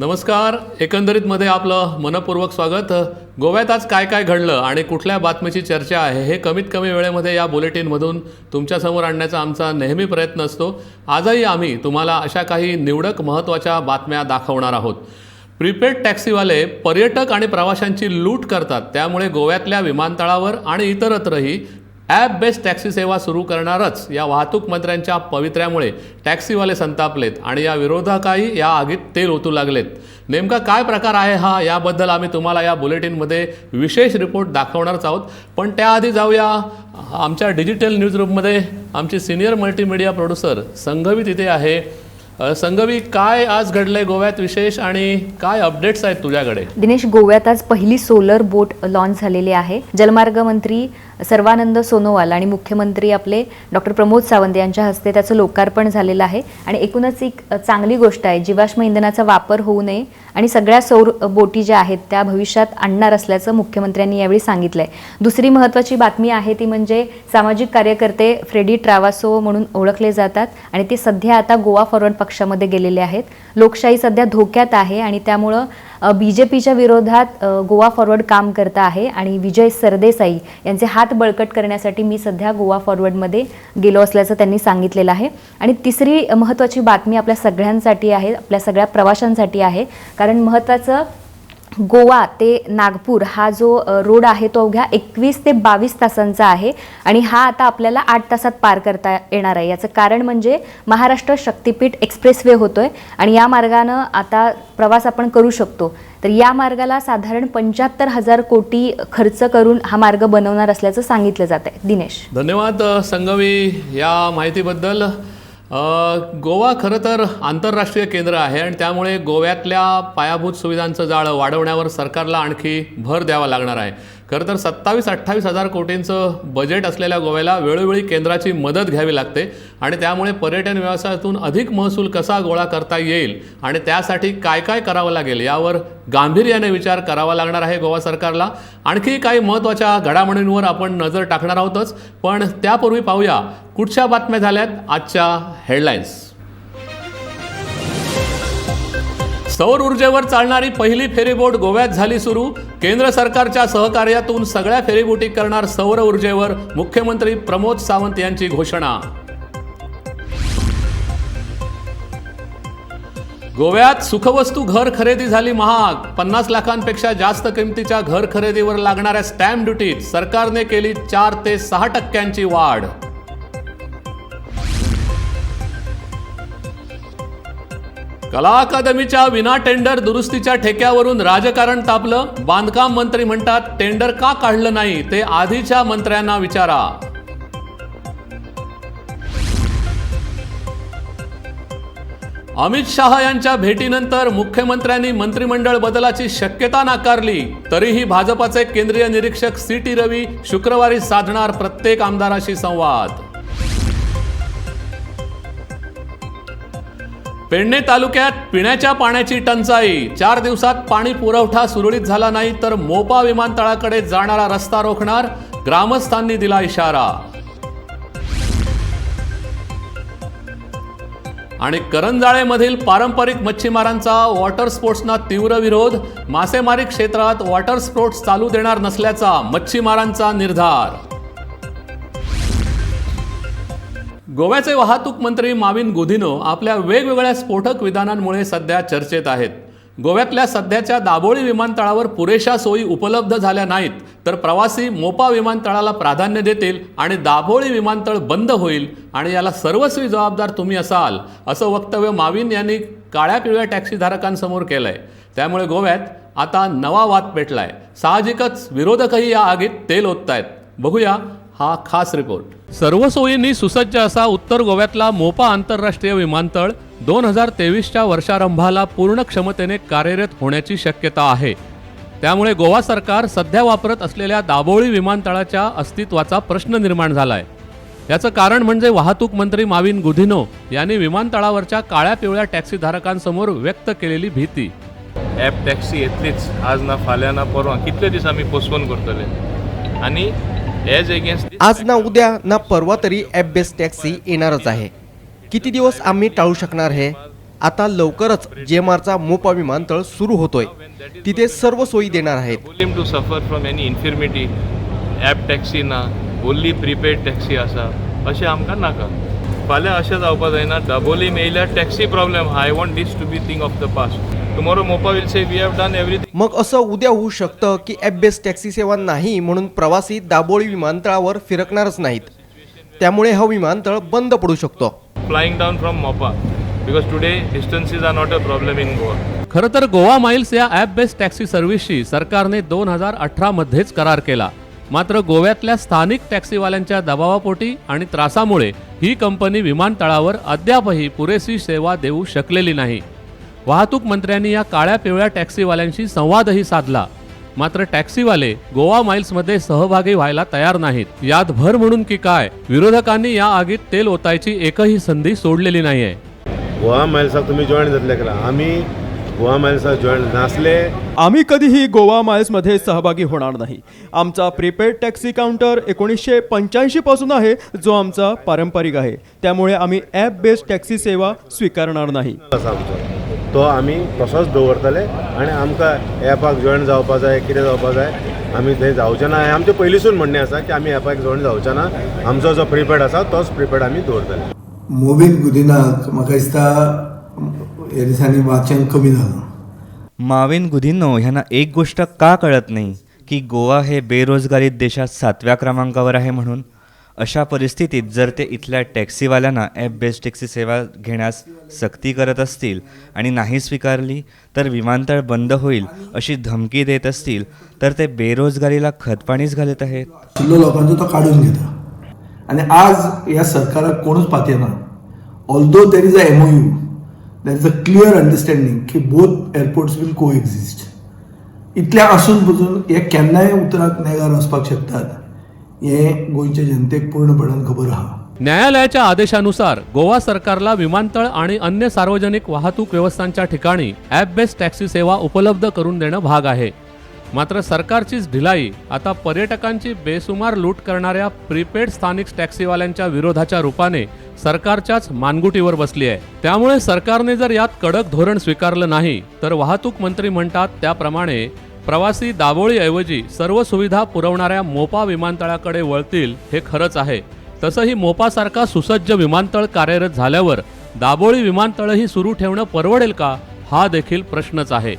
नमस्कार. एकंदरीतमध्ये आपलं मनपूर्वक स्वागत. गोव्यात आज काय काय घडलं आणि कुठल्या बातमीची चर्चा आहे हे कमीत कमी वेळेमध्ये या बुलेटिनमधून तुमच्यासमोर आणण्याचा आमचा नेहमी प्रयत्न असतो. आजही आम्ही तुम्हाला अशा काही निवडक महत्त्वाच्या बातम्या दाखवणार आहोत. प्रीपेड टॅक्सीवाले पर्यटक आणि प्रवाशांची लूट करतात, त्यामुळे गोव्यातल्या विमानतळावर आणि इतरत्रही ॲप बेस्ड टॅक्सी सेवा सुरू करणारच या वाहतूक मंत्र्यांच्या पवित्र्यामुळे टॅक्सीवाले संतापलेत आणि या विरोधकही या आगीत तेल ओतू लागलेत. नेमका काय प्रकार आहे हा, याबद्दल आम्ही तुम्हाला या बुलेटिनमध्ये विशेष रिपोर्ट दाखवणारच आहोत. पण त्याआधी जाऊया आमच्या डिजिटल न्यूजरूममध्ये. आमची सिनियर मल्टीमीडिया प्रोड्युसर संघवी तिथे आहे. संघवी, काय आज घडलंय गोव्यात विशेष आणि काय अपडेट्स आहेत तुझ्याकडे? दिनेश, गोव्यात आज पहिली सोलर बोट लॉन्च झालेली आहे. जलमार्ग मंत्री सर्वानंद सोनोवाल आणि मुख्यमंत्री आपले डॉक्टर प्रमोद सावंत यांच्या हस्ते त्याचं लोकार्पण झालेलं आहे. आणि एकूणच एक चांगली गोष्ट आहे. जीवाश्म इंधनाचा वापर होऊ नये आणि सगळ्या सौर बोटी ज्या आहेत त्या भविष्यात आणणार असल्याचं मुख्यमंत्र्यांनी यावेळी सांगितलंय. दुसरी महत्त्वाची बातमी आहे ती म्हणजे सामाजिक कार्यकर्ते फ्रेडी ट्रॅव्हासो म्हणून ओळखले जातात आणि ते सध्या आता गोवा फॉरवर्ड पक्षामध्ये गेलेले आहेत. लोकशाही सध्या धोक्यात आहे आणि त्यामुळं BJPच्या विरोधात गोवा फॉरवर्ड काम करता आहे आणि विजय सरदेसाई यांचे हात बळकट करण्यासाठी मी सध्या गोवा फॉरवर्डमध्ये गेलो असल्याचं त्यांनी सांगितलेलं आहे. आणि तिसरी महत्त्वाची बातमी आपल्या सगळ्यांसाठी आहे, आपल्या सगळ्या प्रवाशांसाठी आहे. कारण महत्त्वाचं, गोवा ते नागपूर हा जो रोड आहे तो अवघ्या 21 ते 22 तासांचा आहे आणि हा आता आपल्याला 8 तासात पार करता येणार आहे. याचं कारण म्हणजे महाराष्ट्र शक्तिपीठ एक्सप्रेसवे होतोय आणि या मार्गानं आता प्रवास आपण करू शकतो. तर या मार्गाला साधारण 75,000 कोटी खर्च करून हा मार्ग बनवणार असल्याचं सांगितलं जात आहे. दिनेश, धन्यवाद संघवी या माहितीबद्दल. गोवा खरं तर आंतरराष्ट्रीय केंद्र आहे आणि त्यामुळे गोव्यातल्या पायाभूत सुविधांचं जाळं वाढवण्यावर सरकारला आणखी भर द्यावा लागणार आहे. खरं तर 27-28 हजार कोटींचं बजेट असलेल्या गोव्याला वेळोवेळी केंद्राची मदत घ्यावी लागते आणि त्यामुळे पर्यटन व्यवसायातून अधिक महसूल कसा गोळा करता येईल आणि त्यासाठी काय काय करावं लागेल यावर गांभीर्याने विचार करावा लागणार आहे गोवा सरकारला. आणखी काही महत्त्वाच्या घडामोडींवर आपण नजर टाकणार आहोतच, पण त्यापूर्वी पाहूया कुठच्या बातम्या झाल्यात आजच्या हेडलाईन्स. सौर ऊर्जेवर चालणारी पहिली फेरीबोट गोव्यात झाली सुरू. केंद्र सरकारच्या सहकार्यातून सगळ्या फेरीबोटी करणार सौर ऊर्जेवर, मुख्यमंत्री प्रमोद सावंत यांची घोषणा. गोव्यात सुखवस्तू घर खरेदी झाली महाग. 50 लाखांपेक्षा जास्त किमतीच्या घर खरेदीवर लागणाऱ्या स्टॅम्प ड्युटीत सरकारने केली 4 ते 6% वाढ. कला अकादमीच्या विना टेंडर दुरुस्तीच्या ठेक्यावरून राजकारण तापलं. बांधकाम मंत्री म्हणतात टेंडर का काढलं नाही ते आधीच्या मंत्र्यांना विचारा. अमित शहा यांच्या भेटीनंतर मुख्यमंत्र्यांनी मंत्रिमंडळ बदलाची शक्यता नाकारली. तरीही भाजपाचे केंद्रीय निरीक्षक CT रवी शुक्रवारी साधणार प्रत्येक आमदाराशी संवाद. पेडणे तालुक्यात पिण्याच्या पाण्याची टंचाई. 4 दिवसात पाणी पुरवठा सुरळीत झाला नाही तर मोपा विमानतळाकडे जाणारा रस्ता रोखणार, ग्रामस्थांनी दिला इशारा. आणि करंजाळेमधील पारंपरिक मच्छीमारांचा वॉटर स्पोर्ट्सना तीव्र विरोध. मासेमारी क्षेत्रात वॉटर स्पोर्ट्स चालू देणार नसल्याचा मच्छीमारांचा निर्धार. गोव्याचे वाहतूक मंत्री माविन गुदिनो आपल्या वेगवेगळ्या स्फोटक विधानांमुळे सध्या चर्चेत आहेत. गोव्यातल्या सध्याच्या दाबोळी विमानतळावर पुरेशा सोयी उपलब्ध झाल्या नाहीत तर प्रवासी मोपा विमानतळाला प्राधान्य देतील आणि दाभोळी विमानतळ बंद होईल आणि याला सर्वस्वी जबाबदार तुम्ही असाल, असं वक्तव्य माविन यांनी काळ्या पिवळ्या टॅक्सीधारकांसमोर केलंय. त्यामुळे गोव्यात आता नवा वाद पेटलाय. साहजिकच विरोधकही या आगीत तेल ओततायत. बघूया हा खास रिपोर्ट. सर्व सोयींनी सुसज्ज असा उत्तर गोव्यातला मोपा आंतरराष्ट्रीय विमानतळ 2023च्या वर्षारंभाला पूर्ण क्षमतेने कार्यरत होण्याची शक्यता आहे. त्यामुळे गोवा सरकार सध्या वापरत असलेल्या दाभोळी विमानतळाच्या अस्तित्वाचा प्रश्न निर्माण झालाय. याचं कारण म्हणजे वाहतूक मंत्री माविन गुदिनो यांनी विमानतळावरच्या काळ्या पिवळ्या टॅक्सीधारकांसमोर व्यक्त केलेली भीती. ॲप टॅक्सी येतलीच आज ना फाल्यां ना परवा, कितले दीस आमी पोस्टपोन करतले आणि आज ना उद्या ना परवा तरी ॲप बेस्ड टॅक्सी येणारच आहे. किती दिवस आम्ही टाळू शकणार हे? आता लवकरच GMRचा मोपा विमानतळ सुरू होतोय. तिथे सर्व सोयी देणार आहेत. Him to suffer from any infirmity. App taxi ना, ओन्ली प्रिपेड टॅक्सी आसा, अशें आमकां नाका. फाल्यां अशें जावपा जायना दाबोली मेयल्यार taxi problem. I want this to be thing of the past. Tomorrow Mopa will say we have done everything. मग असं उद्या होऊ शकतं की ॲप बेस्ड टॅक्सी सेवा नाही म्हणून प्रवासी दाबोळी विमानतळावर फिरकणारच नाहीत. त्यामुळे हा विमानतळ बंद पडू शकतो. Flying down from Mopa because today distances are not a problem in Goa. खरं तर गोवा माइल्स या ॲप बेस्ड टॅक्सी सर्व्हिसशी सरकारने 2018 मध्येच करार केला. मात्र गोव्यातल्या स्थानिक टॅक्सीवाल्यांच्या दबावापोटी आणि त्रासामुळे ही कंपनी विमानतळावर अद्यापही पुरेशी सेवा देऊ शकलेली नाही. वाहतूक मंत्र्यांनी या काळ्या पिवळ्या टॅक्सीवाल्यांशी संवादही साधला. मात्र टॅक्सीवाले गोवा माइल्समध्ये सहभागी व्हायला तयार नाहीत. यात भर म्हणून की काय, विरोधकांनी या आगीत तेल ओतायची एकही संधी सोडलेली नाहीये. गोवा माइल्साक तुम्ही जॉईन जातले का? आम्ही गोवा माइल्साक जॉईन नासले. आम्ही कधीही गोवा माइल्समध्ये सहभागी होणार नाही. आमचा प्रीपेड टॅक्सी काउंटर 1985 पासून आहे, जो आमचा पारंपरिक आहे. त्यामुळे आम्ही ॲप बेस्ड टॅक्सी सेवा स्वीकारणार नाही. आसा आमचो तो आमी तसोच दवरतले आनी आमकां ॲपाक जॉईन जावपा जाय, कितें जावपा जाय, आमी थंय जावचे ना. हें आमचें पयलींसून म्हणणें आसा की आमी ॲपाक जॉईन जावचे ना. आमचो जो प्रिपेड आसा तोच प्रिपेड आमी दवरतले. मोवीन गुदिनाक म्हाका दिसता ह्या दिसांनी वाचन कमी जालां. माविन गुदिन्हो ह्यांना एक गोष्ट का कळत नाही की गोवा हे बेरोजगारीत देशात 7व्या क्रमांकावर आहे म्हणून. अशा परिस्थितीत जर ते इथल्या टॅक्सीवाल्यांना ॲप बेस्ड टॅक्सी सेवा घेण्यास सक्ती करत असतील आणि नाही स्वीकारली तर विमानतळ बंद होईल अशी धमकी देत असतील तर ते बेरोजगारीला खतपाणीच घालत आहेत. आशिल्लो लोकांचो तो काडून घेता आनी आज ह्या सरकाराक कोणूच पातयना. Although there is a MOU, there is a clear understanding की both airports will coexist. इतलें आसून पसून हे केन्नाय उतराक नेगार वचपाक शकतात हे गोंयचे जनतेक पूर्णपणान खबर आहा. न्यायालयाच्या आदेशानुसार गोवा सरकारला विमानतळ आणि अन्य सार्वजनिक वाहतूक व्यवस्थांच्या ठिकाणी ॲप बेस्ड टॅक्सी सेवा उपलब्ध करून देणं भाग आहे. मात्र सरकारचीच ढिलाई आता पर्यटकांची बेसुमार लूट करणाऱ्या प्रीपेड स्थानिक टॅक्सीवाल्यांच्या विरोधाच्या रूपाने सरकारच्याच मानगुटीवर बसली आहे. त्यामुळे सरकारने जर यात कडक धोरण स्वीकारलं नाही तर वाहतूक मंत्री म्हणतात त्याप्रमाणे प्रवासी दाबोळीऐवजी सर्व सुविधा पुरवणाऱ्या मोपा विमानतळाकडे वळतील हे खरंच आहे. तसंही मोपासारखा सुसज्ज विमानतळ कार्यरत झाल्यावर दाबोळी विमानतळही सुरू ठेवणं परवडेल का, हा देखील प्रश्नच आहे.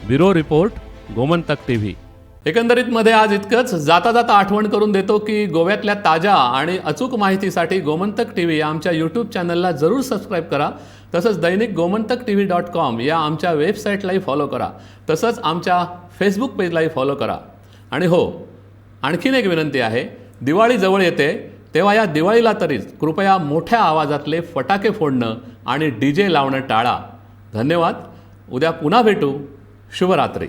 Bureau report, Gomantak TV. एकंदरीत मध्ये आज इतकंच. जाता जाता आठवण करून देतो की गोव्यातल्या ताज्या आणि अचूक माहितीसाठी गोमंतक TV या आमच्या यूट्यूब चॅनलला जरूर सबस्क्राईब करा. तसंच दैनिक gomantaktv.com या आमच्या वेबसाईटलाही फॉलो करा. तसंच आमच्या फेसबुक पेजलाही फॉलो करा. आणि हो, आणखीन एक विनंती आहे, दिवाळी जवळ येते तेव्हा या दिवाळीला तरीच कृपया मोठ्या आवाजातले फटाके फोडणं आणि DJ लावणं टाळा. धन्यवाद. उद्या पुन्हा भेटू. शुभरात्री.